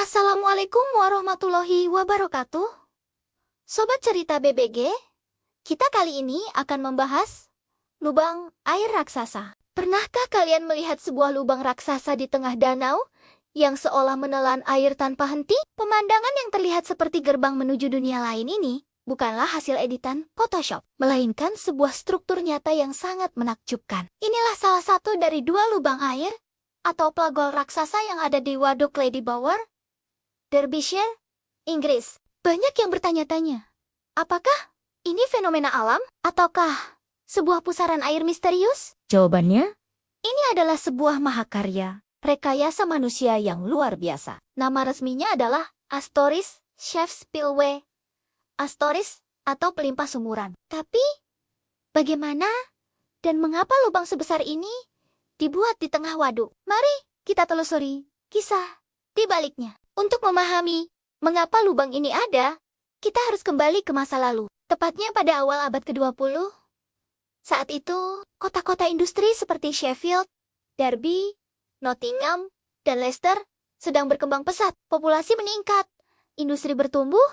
Assalamualaikum warahmatullahi wabarakatuh. Sobat cerita BBG, kita kali ini akan membahas lubang air raksasa. Pernahkah kalian melihat sebuah lubang raksasa di tengah danau yang seolah menelan air tanpa henti? Pemandangan yang terlihat seperti gerbang menuju dunia lain ini bukanlah hasil editan Photoshop, melainkan sebuah struktur nyata yang sangat menakjubkan. Inilah salah satu dari dua lubang air atau plagol raksasa yang ada di Waduk Lady Bower, Derbyshire, Inggris. Banyak yang bertanya-tanya, apakah ini fenomena alam ataukah sebuah pusaran air misterius? Jawabannya, Ini adalah sebuah mahakarya, rekayasa manusia yang luar biasa. Nama resminya adalah Astoris Chef Spillway, Astoris atau pelimpah sumuran. Tapi, bagaimana dan mengapa lubang sebesar ini dibuat di tengah waduk? Mari kita telusuri kisah di baliknya. Untuk memahami mengapa lubang ini ada, kita harus kembali ke masa lalu. Tepatnya pada awal abad ke-20. Saat itu, kota-kota industri seperti Sheffield, Derby, Nottingham, dan Leicester sedang berkembang pesat. Populasi meningkat, industri bertumbuh,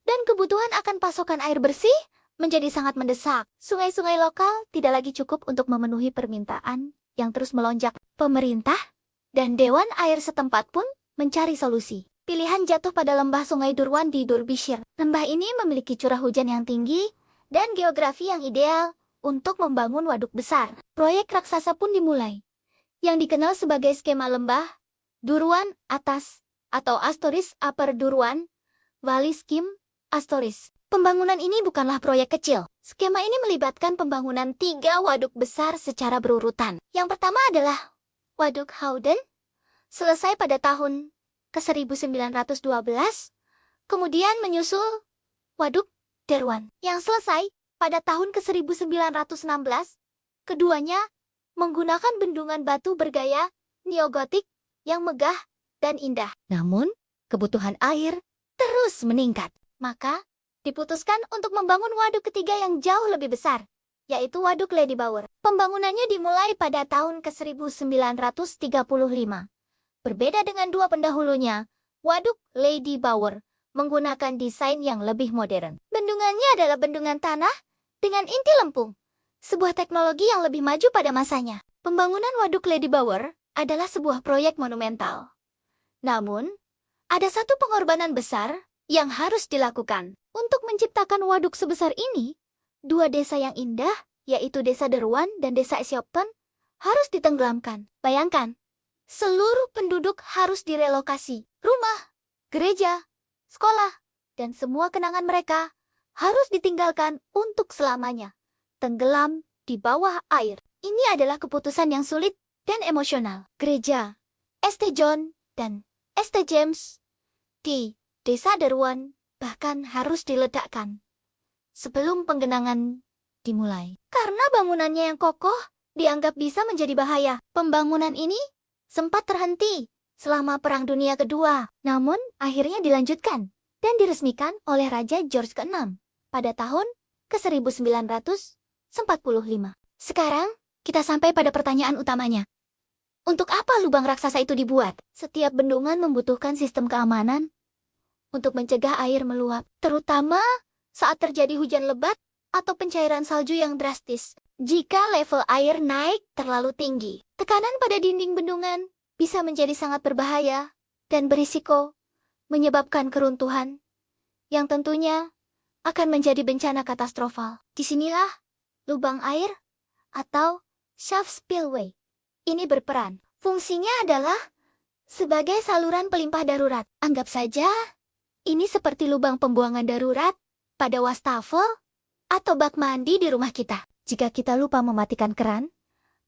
dan kebutuhan akan pasokan air bersih menjadi sangat mendesak. Sungai-sungai lokal tidak lagi cukup untuk memenuhi permintaan yang terus melonjak. Pemerintah dan Dewan Air setempat pun mencari solusi. Pilihan jatuh pada lembah Sungai Durwan di Derbyshire. Lembah ini memiliki curah hujan yang tinggi dan geografi yang ideal untuk membangun waduk besar. Proyek raksasa pun dimulai, yang dikenal sebagai skema lembah Durwan Atas atau Astoris Upper Durwan Valley Scheme Astoris. Pembangunan ini bukanlah proyek kecil. Skema ini melibatkan pembangunan 3 waduk besar secara berurutan. Yang pertama adalah Waduk Howden, selesai pada tahun ke-1912, kemudian menyusul Waduk Derwan, yang selesai pada tahun ke-1916. Keduanya menggunakan bendungan batu bergaya neogotik yang megah dan indah. Namun, kebutuhan air terus meningkat. Maka, diputuskan untuk membangun waduk ketiga yang jauh lebih besar, yaitu Waduk Lady Bower. Pembangunannya dimulai pada tahun ke-1935. Berbeda dengan dua pendahulunya, Waduk Lady Bower menggunakan desain yang lebih modern. Bendungannya adalah bendungan tanah dengan inti lempung, sebuah teknologi yang lebih maju pada masanya. Pembangunan Waduk Lady Bower adalah sebuah proyek monumental. Namun, ada satu pengorbanan besar yang harus dilakukan. Untuk menciptakan waduk sebesar ini, dua desa yang indah, yaitu Desa Derwan dan Desa Shopton, harus ditenggelamkan. Bayangkan, seluruh penduduk harus direlokasi. Rumah, gereja, sekolah, dan semua kenangan mereka harus ditinggalkan untuk selamanya. Tenggelam di bawah air. Ini adalah keputusan yang sulit dan emosional. Gereja St. John dan St. James di Desa Derwan bahkan harus diledakkan sebelum penggenangan dimulai. Karena bangunannya yang kokoh dianggap bisa menjadi bahaya. Pembangunan ini sempat terhenti selama Perang Dunia Kedua, namun akhirnya dilanjutkan dan diresmikan oleh Raja George ke-6 pada tahun ke-1945. Sekarang, kita sampai pada pertanyaan utamanya. Untuk apa lubang raksasa itu dibuat? Setiap bendungan membutuhkan sistem keamanan untuk mencegah air meluap, terutama saat terjadi hujan lebat atau pencairan salju yang drastis. Jika level air naik terlalu tinggi, tekanan pada dinding bendungan bisa menjadi sangat berbahaya dan berisiko menyebabkan keruntuhan, yang tentunya akan menjadi bencana katastrofal. Disinilah lubang air atau shaft spillway ini berperan. Fungsinya adalah sebagai saluran pelimpah darurat. Anggap saja ini seperti lubang pembuangan darurat pada wastafel atau bak mandi di rumah kita. Jika kita lupa mematikan keran,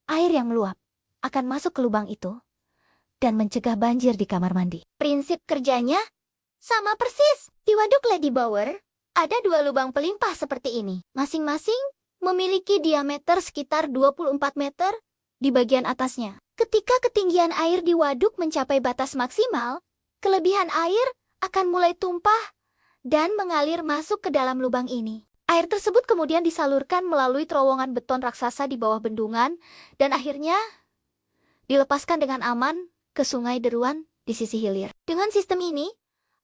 air yang meluap akan masuk ke lubang itu dan mencegah banjir di kamar mandi. Prinsip kerjanya sama persis. Di Waduk Lady Bower, ada 2 lubang pelimpah seperti ini. Masing-masing memiliki diameter sekitar 24 meter di bagian atasnya. Ketika ketinggian air di waduk mencapai batas maksimal, kelebihan air akan mulai tumpah dan mengalir masuk ke dalam lubang ini. Air tersebut kemudian disalurkan melalui terowongan beton raksasa di bawah bendungan dan akhirnya dilepaskan dengan aman ke Sungai Derwan di sisi hilir. Dengan sistem ini,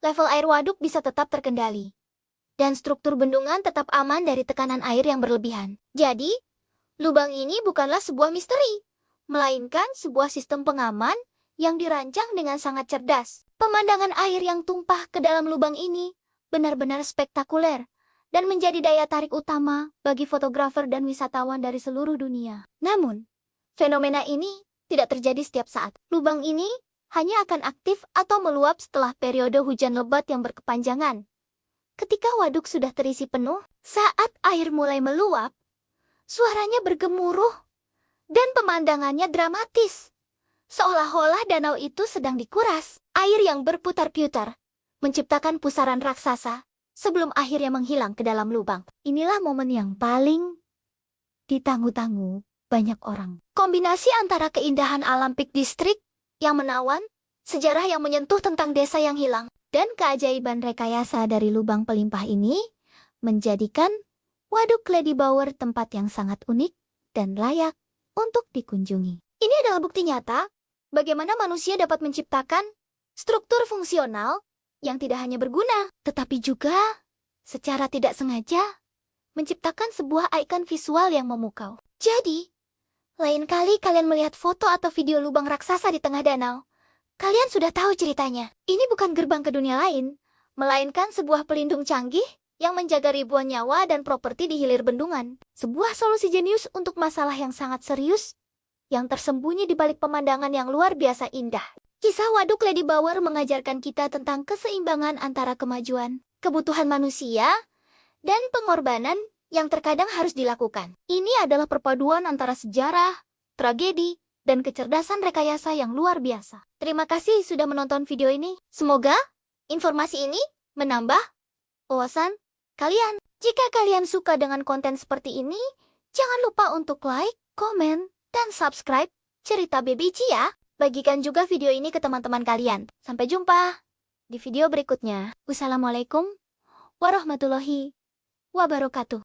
level air waduk bisa tetap terkendali. Dan struktur bendungan tetap aman dari tekanan air yang berlebihan. Jadi, lubang ini bukanlah sebuah misteri, melainkan sebuah sistem pengaman yang dirancang dengan sangat cerdas. Pemandangan air yang tumpah ke dalam lubang ini benar-benar spektakuler dan menjadi daya tarik utama bagi fotografer dan wisatawan dari seluruh dunia. Namun, fenomena ini tidak terjadi setiap saat. Lubang ini hanya akan aktif atau meluap setelah periode hujan lebat yang berkepanjangan. Ketika waduk sudah terisi penuh, saat air mulai meluap, suaranya bergemuruh dan pemandangannya dramatis. Seolah-olah danau itu sedang dikuras. Air yang berputar-putar menciptakan pusaran raksasa sebelum akhirnya menghilang ke dalam lubang. Inilah momen yang paling ditanggu-tanggu banyak orang. Kombinasi antara keindahan alam Peak District yang menawan, sejarah yang menyentuh tentang desa yang hilang, dan keajaiban rekayasa dari lubang pelimpah ini menjadikan Waduk Lady Bower tempat yang sangat unik dan layak untuk dikunjungi. Ini adalah bukti nyata bagaimana manusia dapat menciptakan struktur fungsional yang tidak hanya berguna, tetapi juga secara tidak sengaja menciptakan sebuah ikon visual yang memukau. Jadi, lain kali kalian melihat foto atau video lubang raksasa di tengah danau, kalian sudah tahu ceritanya. Ini bukan gerbang ke dunia lain, melainkan sebuah pelindung canggih yang menjaga ribuan nyawa dan properti di hilir bendungan. Sebuah solusi jenius untuk masalah yang sangat serius yang tersembunyi di balik pemandangan yang luar biasa indah. Kisah Waduk Lady Bower mengajarkan kita tentang keseimbangan antara kemajuan, kebutuhan manusia, dan pengorbanan yang terkadang harus dilakukan. Ini adalah perpaduan antara sejarah, tragedi, dan kecerdasan rekayasa yang luar biasa. Terima kasih sudah menonton video ini. Semoga informasi ini menambah wawasan kalian. Jika kalian suka dengan konten seperti ini, jangan lupa untuk like, komen, dan subscribe cerita Baby Ichi ya. Bagikan juga video ini ke teman-teman kalian. Sampai jumpa di video berikutnya. Wassalamualaikum warahmatullahi wabarakatuh.